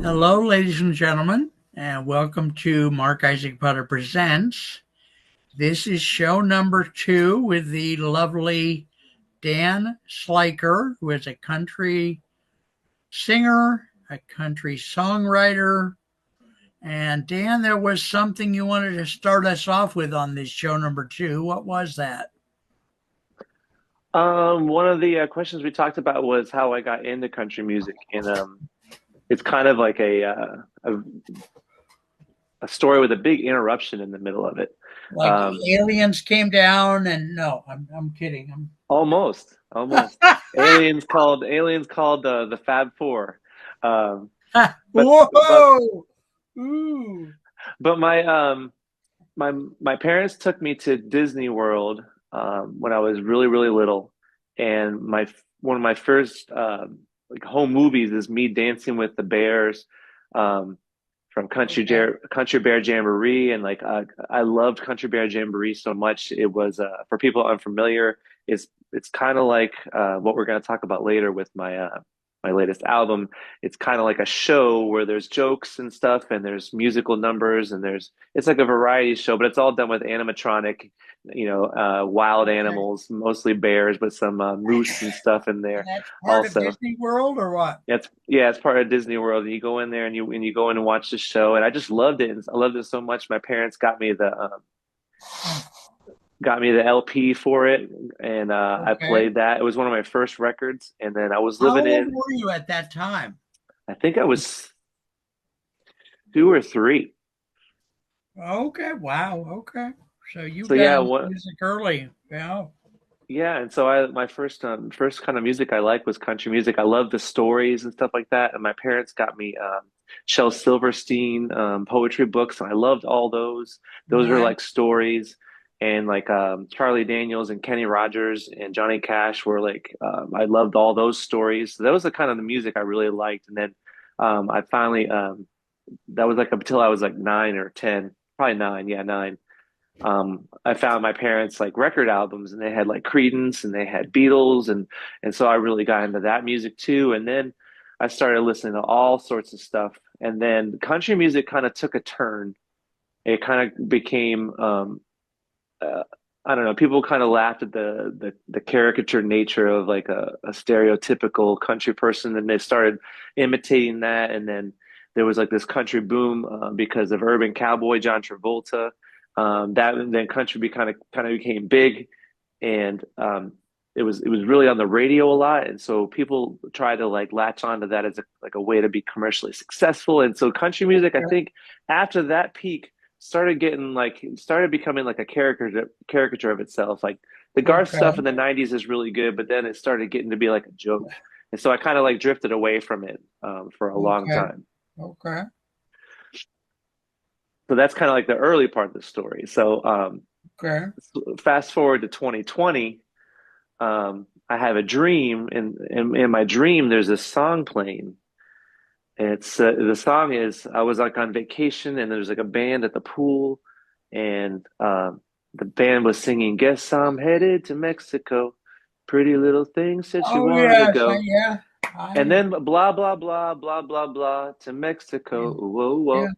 Hello, ladies and gentlemen, and welcome to Mark Isaac Putter Presents. This is show number 2 with the lovely Dan Slyker, who is a country singer, a country songwriter. And Dan, there was something you wanted to start us off with on this show number 2. What was that? One of the questions we talked about was how I got into country music, and it's kind of like a story with a big interruption in the middle of it. Like Um, aliens came down and no, I'm kidding. almost. Aliens called the Fab Four. Um, but but Whoa! Ooh. but my parents took me to Disney World when I was really little, and my one of my first like home movies is me dancing with the bears um, from Okay. Country Bear Jamboree, and I loved Country Bear Jamboree so much. It was for people unfamiliar, it's kind of like what we're going to talk about later with my latest album. It's kind of like a show where there's jokes and stuff, and there's musical numbers, and there's it's like a variety show, but it's all done with animatronic, wild Okay. animals, mostly bears, but some moose and stuff in And there that's part of also. Disney World or what? It's part of Disney World. And you go in there and you go in and watch the show, and I just loved it. And I loved it so much. My parents got me the LP for it, and I Okay. played that. It was one of my first records, and then I was How living old in. were you at that time? I think I was 2 or 3. Okay. Wow. Okay. So you So got yeah, into what? music early. Yeah. Yeah, and so I my first kind of music I liked was country music. I love the stories and stuff like that. And my parents got me Shel Silverstein poetry books, and I loved all those. Those were Nice. like stories, and like Charlie Daniels and Kenny Rogers and Johnny Cash were like I loved all those stories. So that was the kind of the music I really liked. And then I finally that was like up until I was like 9 or 10, probably 9, yeah, 9. I found my parents like record albums, and they had like Creedence and they had Beatles, and so I really got into that music too. And then I started listening to all sorts of stuff, and then country music kind of took a turn. It kind of became uh, I don't know. People kind of laughed at the caricature nature of like a stereotypical country person, and they started imitating that. And then there was like this country boom because of Urban Cowboy John Travolta. That and then country kind of became big, and it was really on the radio a lot, and so people tried to like latch onto that as a way to be commercially successful. And so country music, I Okay. think, after that peak started becoming like a caricature of itself. Like the Garth stuff in Okay. the '90s is really good, but then it started getting to be like a joke, and so I kind of like drifted away from it for a long Okay. time. Okay. So that's kind of like the early part of the story. So Okay. fast forward to 2020, I have a dream, and in my dream there's a song playing. It's the song is I was like on vacation, and there's like a band at the pool, and the band was singing, "Guess I'm headed to Mexico. Pretty little thing said she Oh wanted to yes. go." Yeah. And I then blah blah blah blah blah blah to Mexico. yeah. Whoa Yeah. whoa.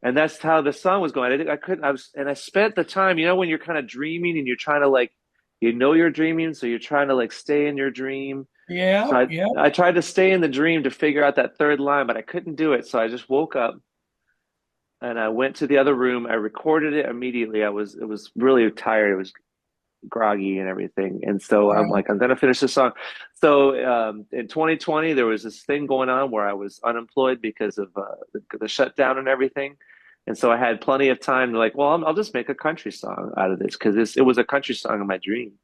And that's how the song was going. I couldn't. I spent the time. When you're kind of dreaming and you're trying to like, you're dreaming, so you're trying to like stay in your dream. So Yeah. Yeah. I tried to stay in the dream to figure out that third line, but I couldn't do it. So I just woke up and I went to the other room. I recorded it immediately. It was really tired. It was groggy and everything. And so I'm Yeah. like, I'm gonna finish this song. So in 2020, there was this thing going on where I was unemployed because of the shutdown and everything. And so I had plenty of time to like, well, I'll just make a country song out of this because it was a country song in my dream.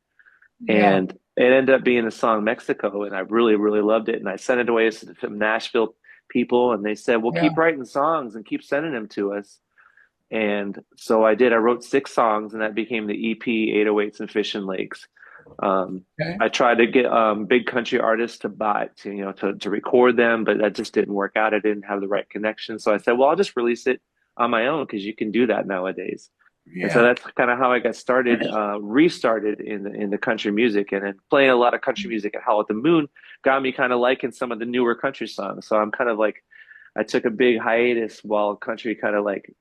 Yeah. And it ended up being the song Mexico, and I really loved it. And I sent it away to some Nashville people, and they said, well, Yeah. keep writing songs and keep sending them to us. And so I did. I wrote 6 songs, and that became the EP 808s and Fish and Lakes. Okay. I tried to get big country artists to buy to record them, but that just didn't work out. I didn't have the right connection. So I said, well, I'll just release it on my own because you can do that nowadays. And so Yeah. that's kind of how I got started, restarted in the country music, and then playing a lot of country music at Howl at the Moon got me kind of liking some of the newer country songs. So I'm kind of like I took a big hiatus while country kind of like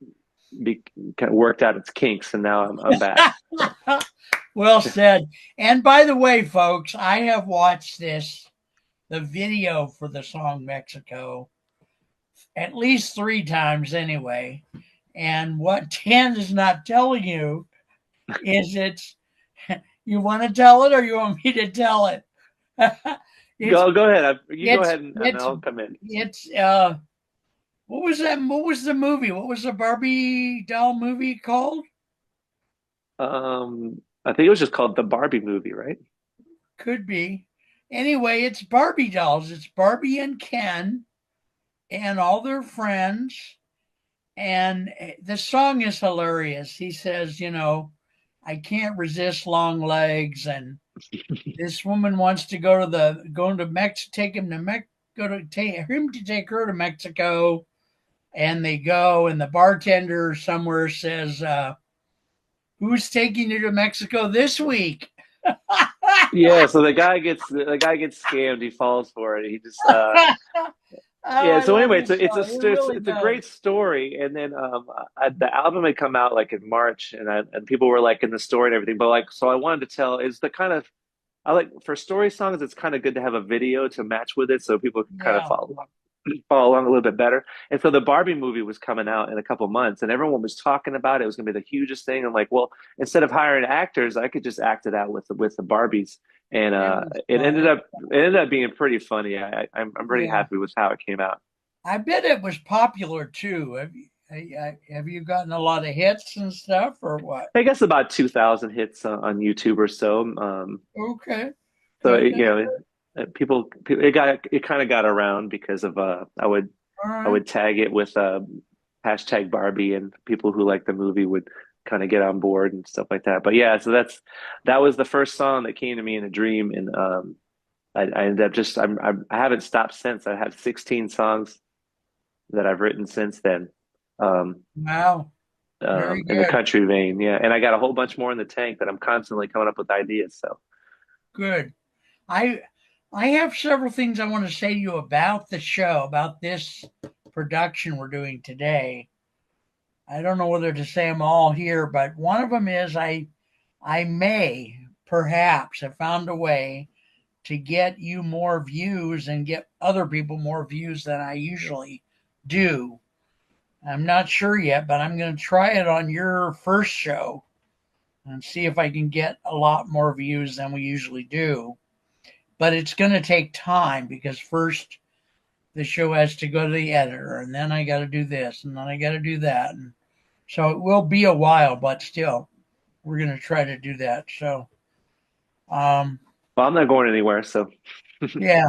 be kind of worked out its kinks, and now I'm back. Well said. And by the way, folks, I have watched the video for the song Mexico, at least 3 times anyway. And what Dan is not telling you is you want to tell it or you want me to tell it? it's Go ahead. You go it's ahead and it's I'll come in. it's what was that? What was the movie? What was the Barbie doll movie called? I think it was just called the Barbie movie, right? Could be. Anyway, it's Barbie dolls. It's Barbie and Ken and all their friends. And the song is hilarious. He says, I can't resist long legs. And this woman wants to go to Mexico, take him to take her to Mexico. And they go, and the bartender somewhere says, who's taking you to Mexico this week? Yeah, so the guy gets scammed. He falls for it. He just Oh, yeah. I So love anyway, this song. It really it's a does. great story. And then the album had come out like in March, and people were like in the store and everything. But like, so I wanted to tell is the kind of I like for story songs. It's kind of good to have a video to match with it, so people can kind of Yeah. follow along a little bit better. And so the Barbie movie was coming out in a couple months, and everyone was talking about it. It was going to be the hugest thing. I'm like, well, instead of hiring actors, I could just act it out with the Barbies, and It was it fun. ended up being pretty funny. I'm pretty Yeah. happy with how it came out. I bet it was popular too. Have you gotten a lot of hits and stuff or what? I guess about 2,000 hits on YouTube or so. Okay. So Good. people it kind of got around because of All I right. would tag it with hashtag Barbie, and people who like the movie would kind of get on board and stuff like that. But yeah, so that was the first song that came to me in a dream, and I ended up just I haven't stopped since. I have 16 songs that I've written since then, um, Wow. Very in the good. country vein. Yeah, and I got a whole bunch more in the tank that I'm constantly coming up with ideas. So Good. I I have several things I want to say to you about the show, about this production we're doing today. I don't know whether to say them all here, but one of them is I may perhaps have found a way to get you more views and get other people more views than I usually do. I'm not sure yet, but I'm going to try it on your first show and see if I can get a lot more views than we usually do. But it's going to take time because first the show has to go to the editor, and then I got to do this, and then I got to do that. And so it will be a while, but still, we're going to try to do that. So, um, well, I'm not going anywhere. So yeah.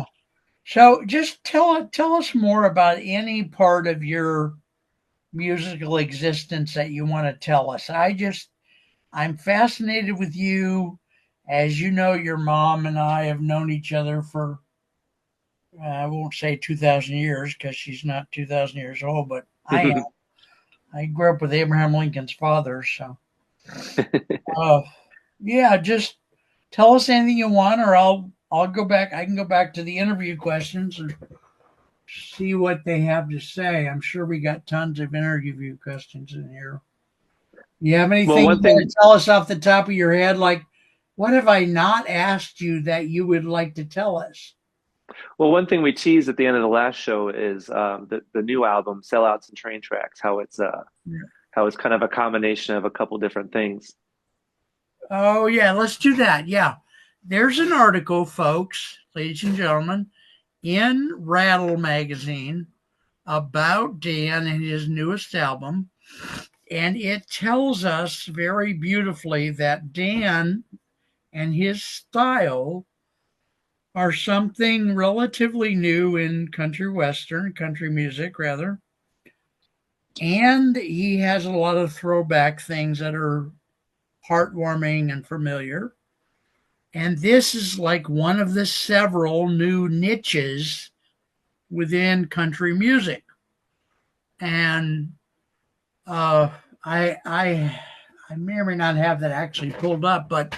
So just tell us more about any part of your musical existence that you want to tell us. I'm fascinated with you. As you know, your mom and I have known each other for I won't say 2,000 years because she's not 2,000 years old, but I am. I grew up with Abraham Lincoln's father, so uh, yeah. Just tell us anything you want, or I'll go back. I can go back to the interview questions and see what they have to say. I'm sure we got tons of interview questions in here. You have well, anything you one want thing to tell us off the top of your head? Like, what have I not asked you that you would like to tell us? One thing we teased at the end of the last show is the new album, Sellouts and Train Tracks, how it's kind of a combination of a couple different things. Oh, yeah, let's do that. Yeah. There's an article, folks, ladies and gentlemen, in Rattle magazine about Dan and his newest album. And it tells us very beautifully that Dan and his style are something relatively new in country music, rather. And he has a lot of throwback things that are heartwarming and familiar. And this is like one of the several new niches within country music. And uh, I, I, I may or may not have that actually pulled up, but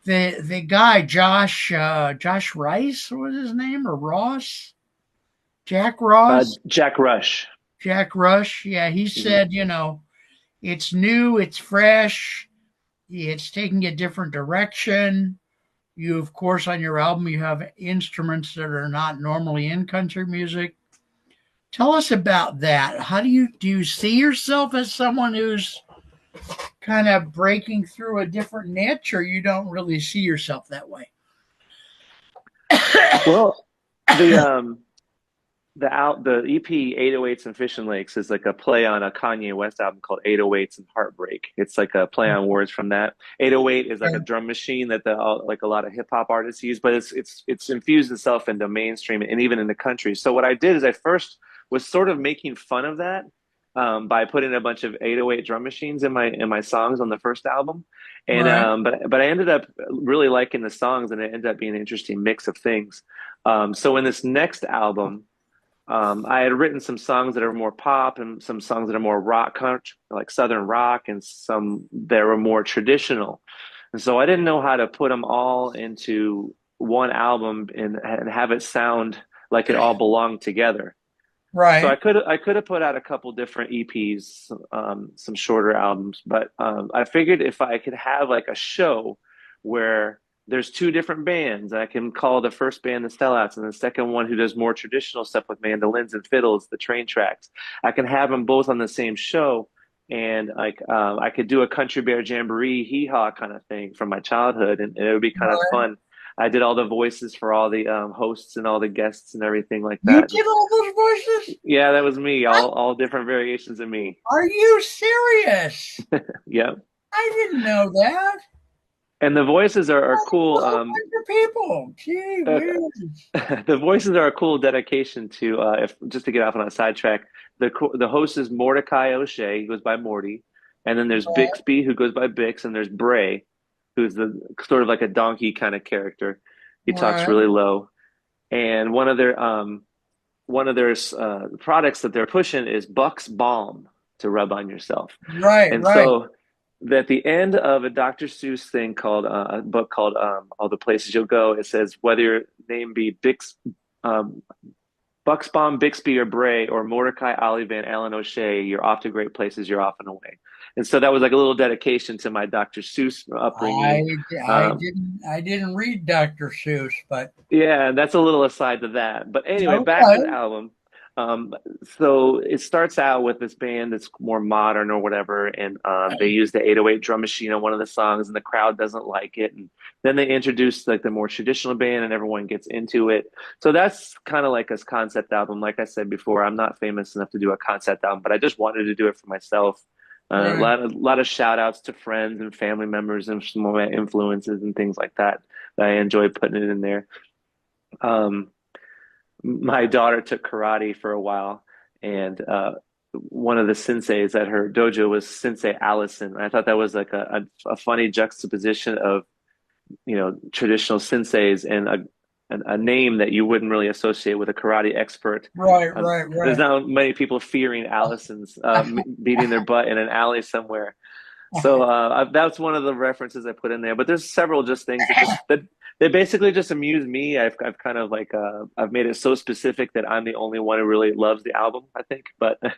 the guy Josh Rice was his name or Ross. Jack Ross, Jack Rush. Jack Rush. Yeah, he Mhm. said, it's new, it's fresh, it's taking a different direction. You, of course, on your album, you have instruments that are not normally in country music. Tell us about that. How do you see yourself as someone who's kind of breaking through a different niche, or you don't really see yourself that way? Well, the the EP 808s and Fishing Lakes is like a play on a Kanye West album called 808s and Heartbreak. It's like a play on words from that. 808 is like a drum machine that like a lot of hip hop artists use, but it's infused itself into mainstream and even in the country. So what I did is I first was sort of making fun of that by putting a bunch of 808 drum machines in my songs on the first album. And Right, but I ended up really liking the songs, and it ended up being an interesting mix of things. So in this next album, I had written some songs that are more pop and some songs that are more rock, country, like Southern rock, and some that were more traditional. And so I didn't know how to put them all into one album and have it sound like it all belonged together. So right, I could have put out a couple different EPs, some shorter albums, but I figured if I could have like a show where there's two different bands, I can call the first band the Sellouts and the second one who does more traditional stuff with mandolins and fiddles, the Train Tracks. I can have them both on the same show, and like I could do a Country Bear Jamboree hee haw kind of thing from my childhood, and it would be kind of right. fun. I did all the voices for all the hosts and all the guests and everything like You that. did all those voices? Yeah, that was me. All different variations of me. Are you serious? Yeah, I didn't know that. and the voices are That's a cool. whole bunch of people. Gee Uh, whiz. the voices are a cool dedication to if just to get off on a sidetrack. The host is Mordecai O'Shea, who goes by Morty, and then there's Right, Bixby, who goes by Bix, and there's Bray, who's the sort of like a donkey kind of character. He talks right, really low, and one of their products that they're pushing is Buck's Balm to rub on yourself. right, And right. so at the end of a Dr. Seuss thing called a book called All the Places You'll Go, it says whether your name be um, Bucksbaum, Bixby, or Bray, or Mordecai, Olivan, Alan O'Shea, you're off to great places, you're off and away. And so that was like a little dedication to my Dr. Seuss upbringing. Um, I didn't read Dr. Seuss, but Yeah, that's a little aside to that. But anyway, back to the okay. album. Um, so it starts out with this band that's more modern or whatever, and they use the 808 drum machine on one of the songs, and the crowd doesn't like it. And then they introduce like the more traditional band, and everyone gets into it. So that's kind of like a concept album. Like I said before, I'm not famous enough to do a concept album, but I just wanted to do it for myself. Right. A lot of shout outs to friends and family members and some of my influences and things like that. That I enjoy putting it in there. Um, my daughter took karate for a while, and one of the senseis at her dojo was Sensei Allison. I thought that was like a funny juxtaposition of traditional senseis and a name that you wouldn't really associate with a karate expert. Right, right, There's right. not many people fearing Allisons beating their butt in an alley somewhere. So that's one of the references I put in there. But there's several just things that they basically just amuse me. I've kind of like I've made it so specific that I'm the only one who really loves the album, I think. But maybe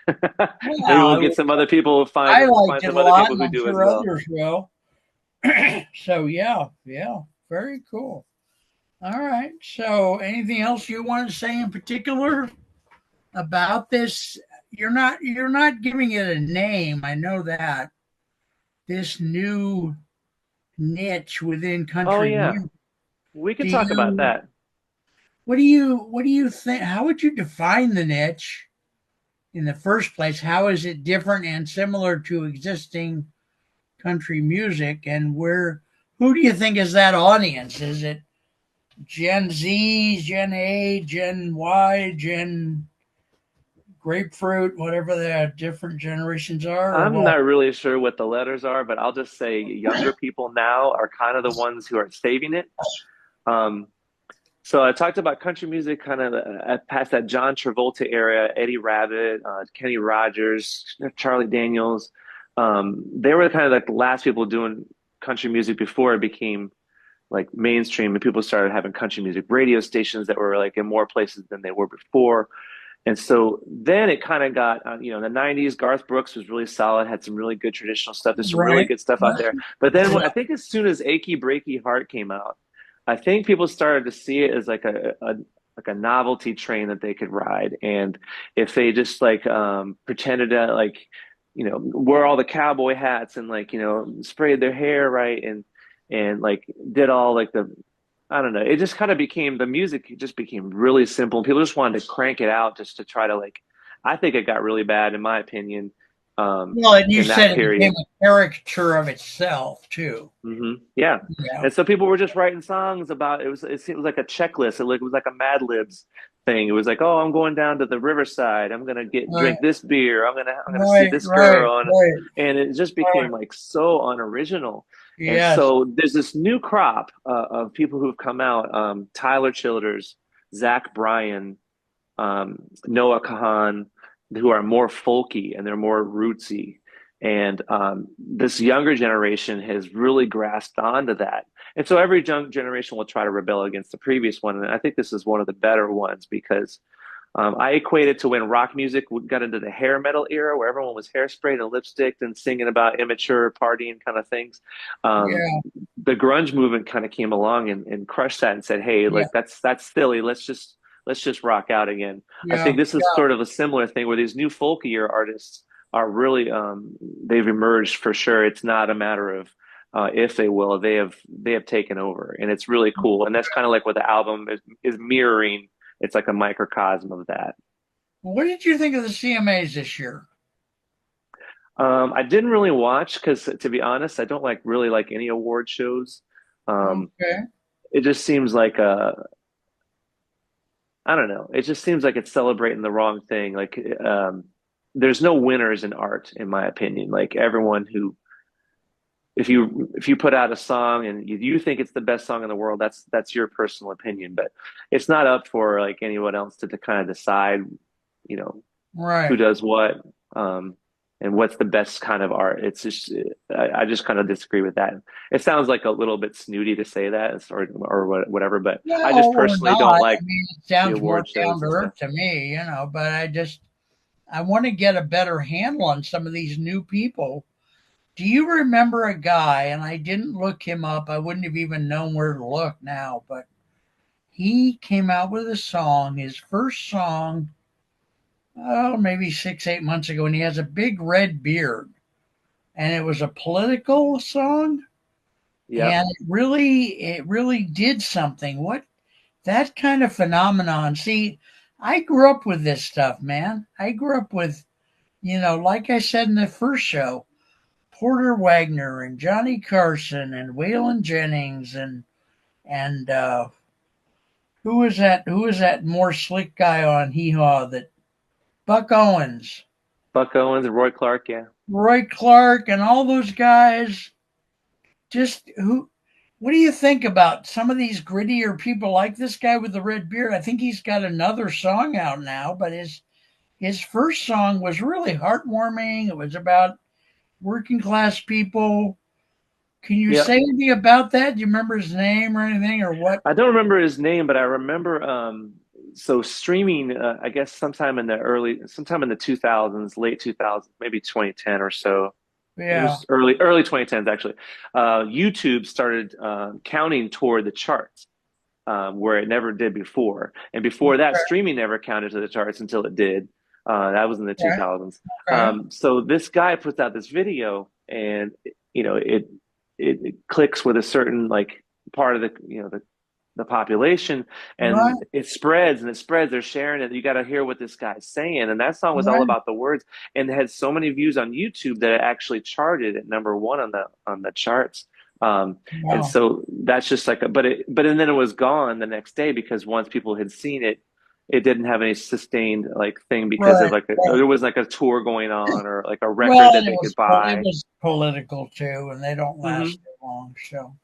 we'll Well, get some other people I find liked it some a other lot, people and who I'm do as sure well. others will. So yeah, yeah, very cool. All right. So, anything else you want to say in particular about this? You're not giving it a name. I know that this new niche within Oh country yeah, music. we Do could talk about you that. what do you think? How would you define the niche in the first place? How is it different and similar to existing country music? And who do you think is that audience? Is it Gen Z, Gen A, Gen Y, Gen grapefruit, whatever the different generations are, or I'm what? not really sure what the letters are, but I'll just say younger people now are kind of the ones who are saving it. Um, So I talked about country music kind of past that John Travolta era, Eddie Rabbitt, Kenny Rogers, Charlie Daniels. They were kind of like the last people doing country music before it became like mainstream, and people started having country music radio stations that were like in more places than they were before. And so then it kind of got, in the 90s, Garth Brooks was really solid, had some really good traditional stuff. There's some really Right. good stuff out there. But then I think as soon as Achy Breaky Heart came out, I think people started to see it as like a novelty train that they could ride. And if they just like pretended to like, wear all the cowboy hats and like, sprayed their hair right and like did all like the I don't know. It just kind of became the music just became really simple. And people just wanted to crank it out just to try to like. I think it got really bad, in my opinion, Well, and you in that said it became period. a caricature of itself too. Yeah, Yeah. and so people were just writing songs about it. Was it seemed like a checklist. It was like a Mad Libs thing. It was like, oh, I'm going down to the riverside. I'm gonna get Right. drink this beer. I'm gonna see Right. this Right. girl, Right. and it just Right. became like so unoriginal. And Yes. so there's this new crop of people who've come out. Tyler Childers, Zach Bryan, Noah Kahan, who are more folky and they're more rootsy. And this younger generation has really grasped onto that. And so every young generation will try to rebel against the previous one. And I think this is one of the better ones because I equate it to when rock music got into the hair metal era, where everyone was hairsprayed and lipsticked and singing about immature partying kind of things. Um, Yeah. the grunge movement kind of came along and crushed that and said, "Hey, Yeah. like that's silly. Let's just rock out again." I Yeah. think this is sort of a similar thing where these new folkier artists are really they've emerged for sure. It's not a matter of if they will, they have taken over, and it's really cool. And that's kind of like what the album is mirroring. It's like a microcosm of that. What did you think of the CMAs this year? I didn't really watch because, to be honest, I don't really like any award shows. Um, Okay. it just seems like I don't know. It just seems like it's celebrating the wrong thing. Like, there's no winners in art, in my opinion. Like everyone who, if you put out a song and you think it's the best song in the world, that's your personal opinion. But it's not up for like anyone else to kind of decide, you know, who Right. does what, and what's the best kind of art. It's just I just kind of disagree with that. It sounds like a little bit snooty to say that, or whatever, but I No, just or personally don't not. I like mean, it the sounds more award down shows to and stuff. earth to me, but I want to get a better handle on some of these new people. Do you remember a guy, and I didn't look him up, I wouldn't have even known where to look now, but he came out with a song, his first song, oh, maybe 6, 8 months ago, and he has a big red beard. And it was a political song, Yep. and it really did something. What that kind of phenomenon. See, I grew up with this stuff, man. I grew up with, like I said in the first show, Porter Wagner and Johnny Carson and Waylon Jennings and who was that more slick guy on Hee Haw that Buck Owens, Buck Owens and Roy Clark, yeah. Roy Clark, and all those guys. Just who what do you think about some of these grittier people like this guy with the red beard? I think he's got another song out now, but his first song was really heartwarming. It was about working class people. Can you say Yep. anything about that? Do you remember his name or anything or what? I don't remember his name, but I remember so streaming I guess sometime in the 2000s, late 2000s, maybe 2010 or so. It Yeah. was early 2010s actually. YouTube started counting toward the charts. Where it never did before. And before that, Okay. streaming never counted to the charts until it did. That was in the Okay. 2000s. Okay. So this guy puts out this video, and it clicks with a certain like part of the population, Right. and it spreads and it spreads. They're sharing it. You got to hear what this guy's saying, and that song was all Right. about the words, and it had so many views on YouTube that it actually charted at number one on the charts. And Wow. so that's just like, and then it was gone the next day because once people had seen it, it didn't have any sustained like thing because of Right. like Right. there was like a tour going on or like a Well, record that and it they could was it buy. was political too, and they don't last Hmm. too long. So,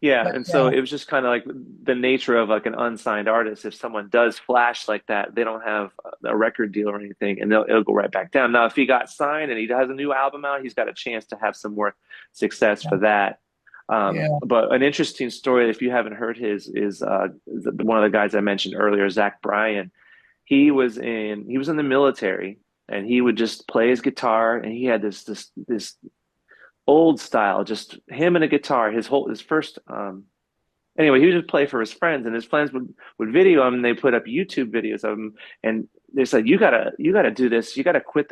Yeah, but and so yeah, it was just kind of like the nature of like an unsigned artist. If someone does flash like that, they don't have a record deal or anything, and it'll go right back down. Now, if he got signed and he has a new album out, he's got a chance to have some more success yeah, for that. Yeah. But an interesting story, if you haven't heard his, is one of the guys I mentioned earlier, Zach Bryan. He was in the military, and he would just play his guitar, and he had this old style, just him and a guitar. His first anyway, he would just play for his friends, and his friends would video him, and they put up YouTube videos of him, and they said, you gotta do this, you gotta quit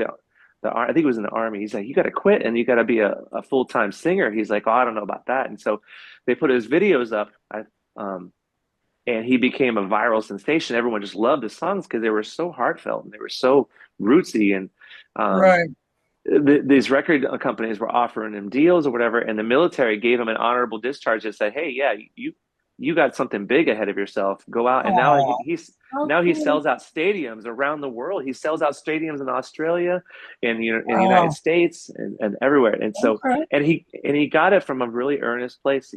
I think he was in the army. He's like, you gotta quit, and you gotta be a full-time singer. He's like, oh, I don't know about that. And so they put his videos up, and he became a viral sensation. Everyone just loved his songs because they were so heartfelt and they were so rootsy, and um, Right. these record companies were offering him deals or whatever, and the military gave him an honorable discharge that said, "Hey, yeah, you got something big ahead of yourself. Go out." And Oh, now he okay. sells out stadiums around the world. He sells out stadiums in Australia, in the United Oh, States, and everywhere. And so, okay. and he got it from a really earnest place.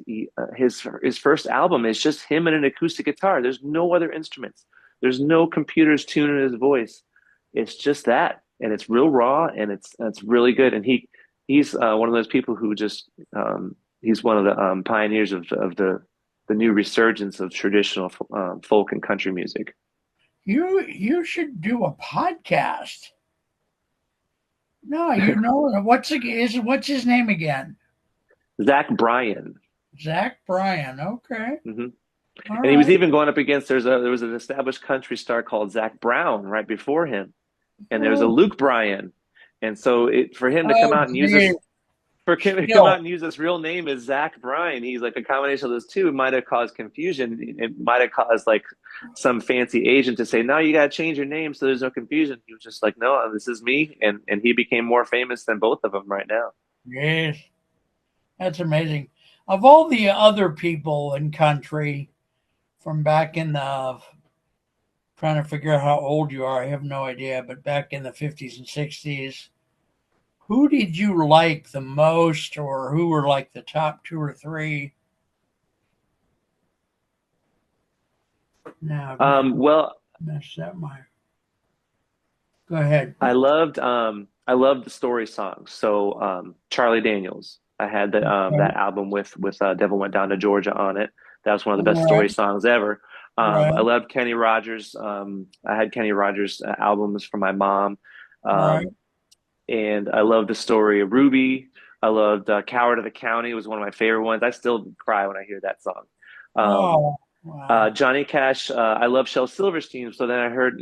His first album is just him and an acoustic guitar. There's no other instruments. There's no computers tuning his voice. It's just that, and it's real raw, and it's really good. And he's one of those people who just he's one of the pioneers of the new resurgence of traditional folk and country music. You should do a podcast. No, you know what's his name again? Zach Bryan. Zach Bryan. Okay. Hmm. All And he was right. even going up against there was an established country star called Zach Brown right before him, and there was a Oh, Luke Bryan. And so for him to come oh out and use gee. this for him to come out Still. and use this real name as Zach Bryan, he's like a combination of those two. It might have caused confusion. It might have caused like some fancy agent to say, "No, you got to change your name so there's no confusion." He was just like, "No, this is me," and he became more famous than both of them right now. Yes. That's amazing. Of all the other people in country from back in the trying to figure out how old you are, I have no idea, but back in the 50s and 60s, who did you like the most or who were like the top two or three? Now I've Well, messed up my. Go ahead. I loved the story songs. So Charlie Daniels. I had Okay. that album with Devil Went Down to Georgia on it. That was one of the best story Right, songs ever. I right, loved Kenny Rogers. I had Kenny Rogers albums from my mom. right. Um, and I loved the story of Ruby. I loved Coward of the County was one of my favorite ones. I still cry when I hear that song. Um, Oh, wow. Johnny Cash, I love Shel Silverstein. So then I heard,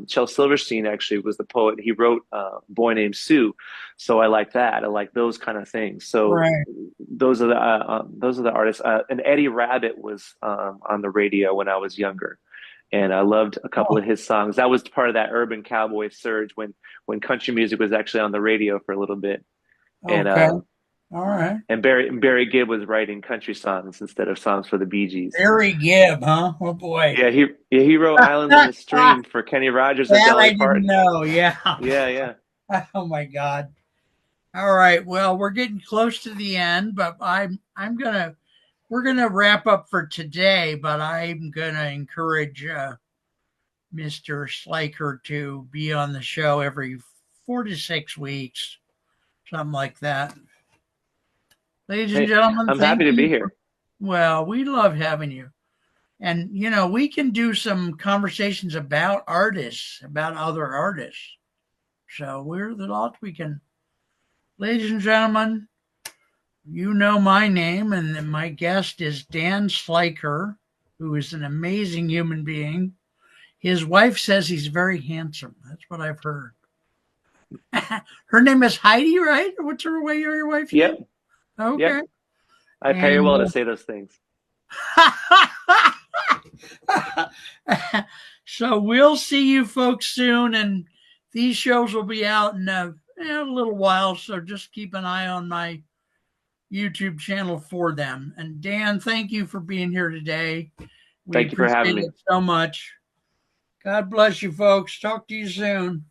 Shel Silverstein actually was the poet. He wrote Boy Named Sue. So I like that. I like those kind of things. So Right. those are the artists. And Eddie Rabbitt was on the radio when I was younger, and I loved a couple Oh, of his songs. That was part of that urban cowboy surge when country music was actually on the radio for a little bit, and okay. All right. Barry Gibb was writing country songs instead of songs for the Bee Gees. Barry Gibb, huh? Oh boy. Yeah, he wrote "Islands in the That Stream" for Kenny Rogers and I Dolly didn't Parton. know. Yeah. Yeah, yeah. Oh my God. All right. Well, we're getting close to the end, but I'm gonna we're gonna wrap up for today. But I'm gonna encourage Mr. Slyker to be on the show every 4 to 6 weeks, something like that. Ladies and Hey, gentlemen, I'm thank happy to be you. here. Well, we love having you. And, we can do some conversations about artists, about other artists. So we're the lot we can. Ladies and gentlemen, you know my name, and my guest is Dan Slyker, who is an amazing human being. His wife says he's very handsome. That's what I've heard. Her name is Heidi, right? What's your wife's name? Yep, Okay. yep. I pay her well to And say those things. so we'll see you folks soon, and these shows will be out in a little while. So just keep an eye on my YouTube channel for them. And Dan, thank you for being here today. We Thank you for appreciate having me. it so much. God bless you, folks. Talk to you soon.